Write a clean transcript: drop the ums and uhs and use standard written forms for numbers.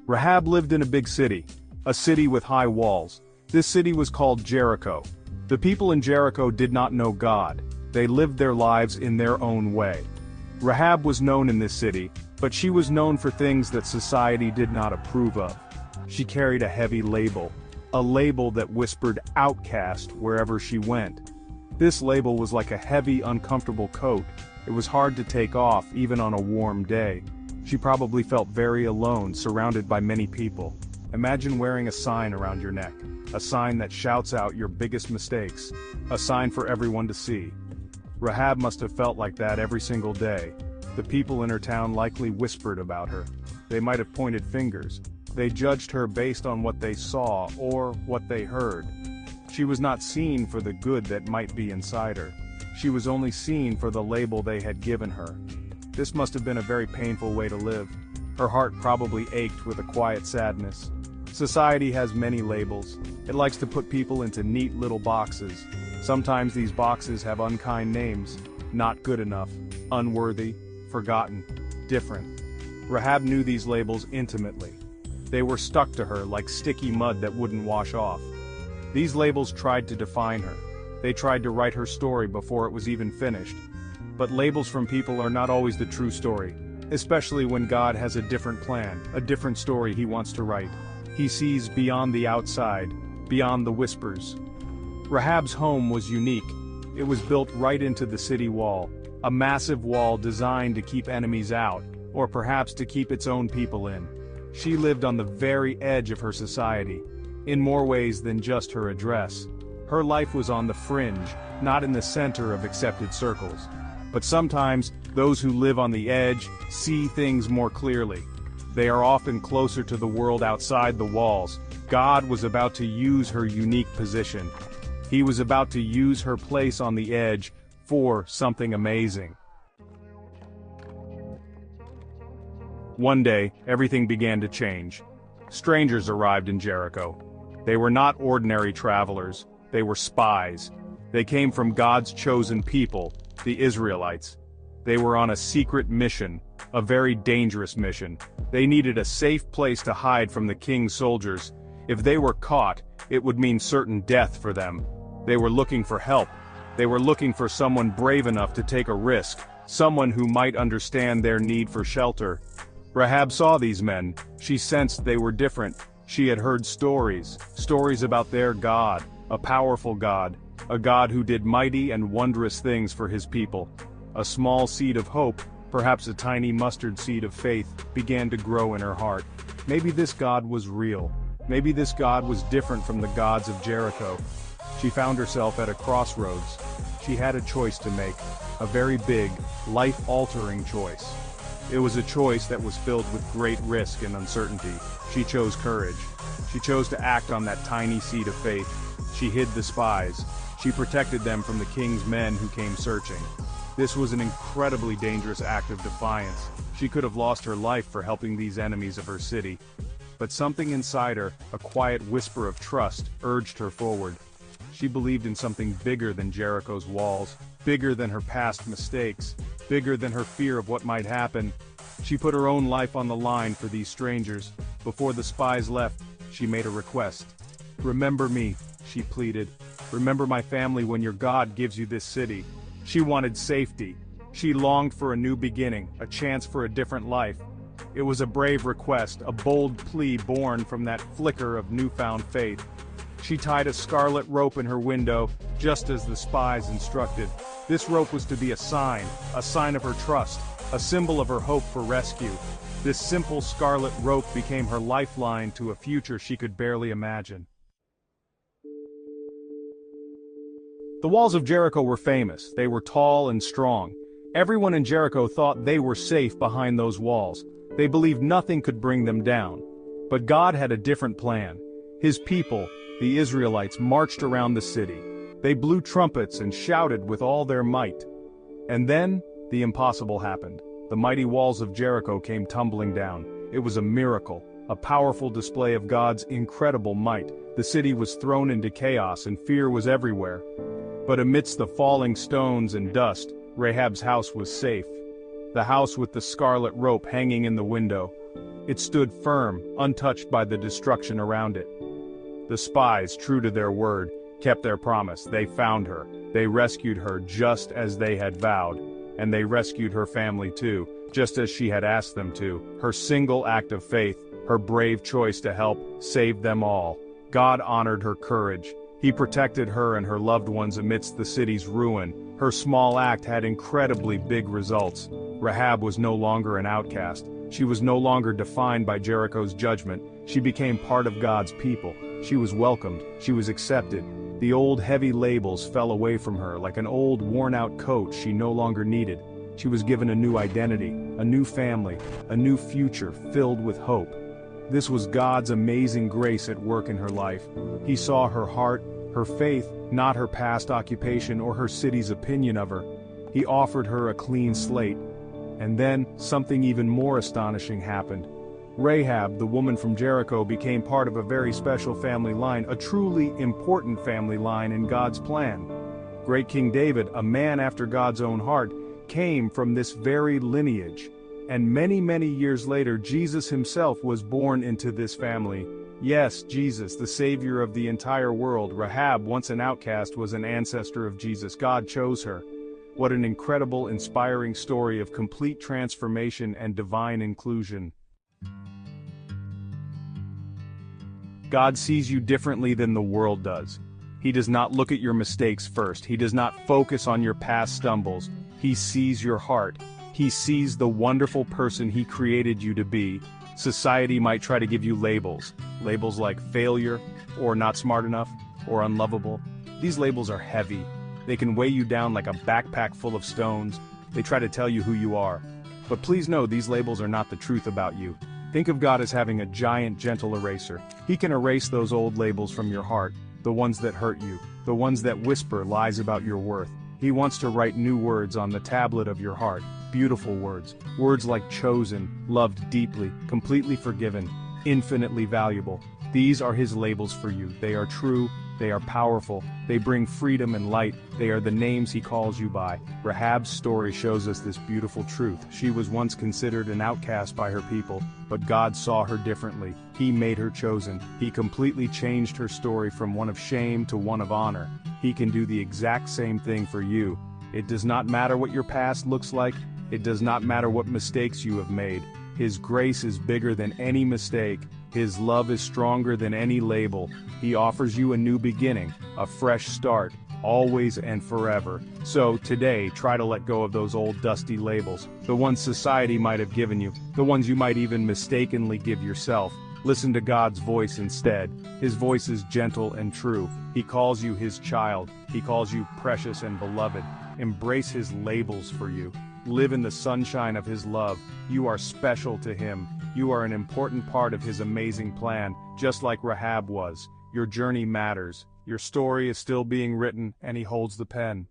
Rahab lived in a big city, a city with high walls. This city was called Jericho. The people in Jericho did not know God. They lived their lives in their own way. Rahab was known in this city, but she was known for things that society did not approve of. She carried a heavy label, a label that whispered outcast wherever she went. This label was like a heavy, uncomfortable coat. It was hard to take off even on a warm day. She probably felt very alone, surrounded by many people. Imagine wearing a sign around your neck, a sign that shouts out your biggest mistakes, a sign for everyone to see. Rahab must have felt like that every single day. The people in her town likely whispered about her. They might have pointed fingers. They judged her based on what they saw or what they heard. She was not seen for the good that might be inside her. She was only seen for the label they had given her. This must have been a very painful way to live. Her heart probably ached with a quiet sadness. Society has many labels. It likes to put people into neat little boxes. Sometimes these boxes have unkind names: not good enough, unworthy, forgotten, different. Rahab knew these labels intimately. They were stuck to her like sticky mud that wouldn't wash off. These labels tried to define her. They tried to write her story before it was even finished. But labels from people are not always the true story, especially when God has a different plan, a different story He wants to write. He sees beyond the outside, beyond the whispers. Rahab's home was unique. It was built right into the city wall, a massive wall designed to keep enemies out, or perhaps to keep its own people in. She lived on the very edge of her society, in more ways than just her address. Her life was on the fringe, not in the center of accepted circles. But sometimes, those who live on the edge see things more clearly. They are often closer to the world outside the walls. God was about to use her unique position. He was about to use her place on the edge for something amazing. One day, everything began to change. Strangers arrived in Jericho. They were not ordinary travelers. They were spies. They came from God's chosen people, the Israelites. They were on a secret mission, a very dangerous mission. They needed a safe place to hide from the king's soldiers. If they were caught, it would mean certain death for them. They were looking for help. They were looking for someone brave enough to take a risk, someone who might understand their need for shelter. Rahab saw these men. She sensed they were different. She had heard stories about their God, a powerful God, a God who did mighty and wondrous things for His people. A small seed of hope, perhaps a tiny mustard seed of faith, began to grow in her heart. Maybe this God was real. Maybe this God was different from the gods of Jericho. She found herself at a crossroads. She had a choice to make, a very big, life-altering choice. It was a choice that was filled with great risk and uncertainty. She chose courage. She chose to act on that tiny seed of faith. She hid the spies. She protected them from the king's men who came searching. This was an incredibly dangerous act of defiance. She could have lost her life for helping these enemies of her city. But something inside her, a quiet whisper of trust, urged her forward. She believed in something bigger than Jericho's walls, bigger than her past mistakes, bigger than her fear of what might happen. She put her own life on the line for these strangers. Before the spies left, she made a request. "Remember me," she pleaded. "Remember my family when your God gives you this city." She wanted safety. She longed for a new beginning, a chance for a different life. It was a brave request, a bold plea born from that flicker of newfound faith. She tied a scarlet rope in her window, just as the spies instructed. This rope was to be a sign of her trust, a symbol of her hope for rescue. This simple scarlet rope became her lifeline to a future she could barely imagine. The walls of Jericho were famous. They were tall and strong. Everyone in Jericho thought they were safe behind those walls. They believed nothing could bring them down. But God had a different plan. His people, the Israelites, marched around the city. They blew trumpets and shouted with all their might. And then, the impossible happened. The mighty walls of Jericho came tumbling down. It was a miracle, a powerful display of God's incredible might. The city was thrown into chaos and fear was everywhere. But amidst the falling stones and dust, Rahab's house was safe. The house with the scarlet rope hanging in the window, It stood firm, untouched by the destruction around it. The spies, true to their word, kept their promise. They found her. They rescued her just as they had vowed. And they rescued her family too, just as she had asked them to. Her single act of faith, her brave choice to help, saved them all. God honored her courage. He protected her and her loved ones amidst the city's ruin. Her small act had incredibly big results. Rahab was no longer an outcast. She was no longer defined by Jericho's judgment. She became part of God's people. She was welcomed. She was accepted. The old heavy labels fell away from her like an old worn-out coat she no longer needed. She was given a new identity, a new family, a new future filled with hope. This was God's amazing grace at work in her life. He saw her heart, her faith, not her past occupation or her city's opinion of her. He offered her a clean slate. And then, something even more astonishing happened. Rahab, the woman from Jericho, became part of a very special family line, a truly important family line in God's plan. Great King David, a man after God's own heart, came from this very lineage. And many, many years later, Jesus himself was born into this family. Yes, Jesus, the Savior of the entire world. Rahab, once an outcast, was an ancestor of Jesus. God chose her. What an incredible, inspiring story of complete transformation and divine inclusion. God sees you differently than the world does. He does not look at your mistakes first. He does not focus on your past stumbles. He sees your heart. He sees the wonderful person He created you to be. Society might try to give you labels. Labels like failure, or not smart enough, or unlovable. These labels are heavy. They can weigh you down like a backpack full of stones. They try to tell you who you are. But please know these labels are not the truth about you. Think of God as having a giant, gentle eraser. He can erase those old labels from your heart, the ones that hurt you, the ones that whisper lies about your worth. He wants to write new words on the tablet of your heart, beautiful words, words like chosen, loved deeply, completely forgiven, infinitely valuable. These are His labels for you. They are true, they are powerful, they bring freedom and light, they are the names He calls you by. Rahab's story shows us this beautiful truth. She was once considered an outcast by her people, but God saw her differently. He made her chosen. He completely changed her story from one of shame to one of honor. He can do the exact same thing for you. It does not matter what your past looks like. It does not matter what mistakes you have made. His grace is bigger than any mistake. His love is stronger than any label. He offers you a new beginning, a fresh start, always and forever. So, today, try to let go of those old dusty labels, the ones society might have given you, the ones you might even mistakenly give yourself. Listen to God's voice instead. His voice is gentle and true. He calls you His child. He calls you precious and beloved. Embrace His labels for you. Live in the sunshine of His love. You are special to Him. You are an important part of His amazing plan, just like Rahab was. Your journey matters. Your story is still being written, and He holds the pen.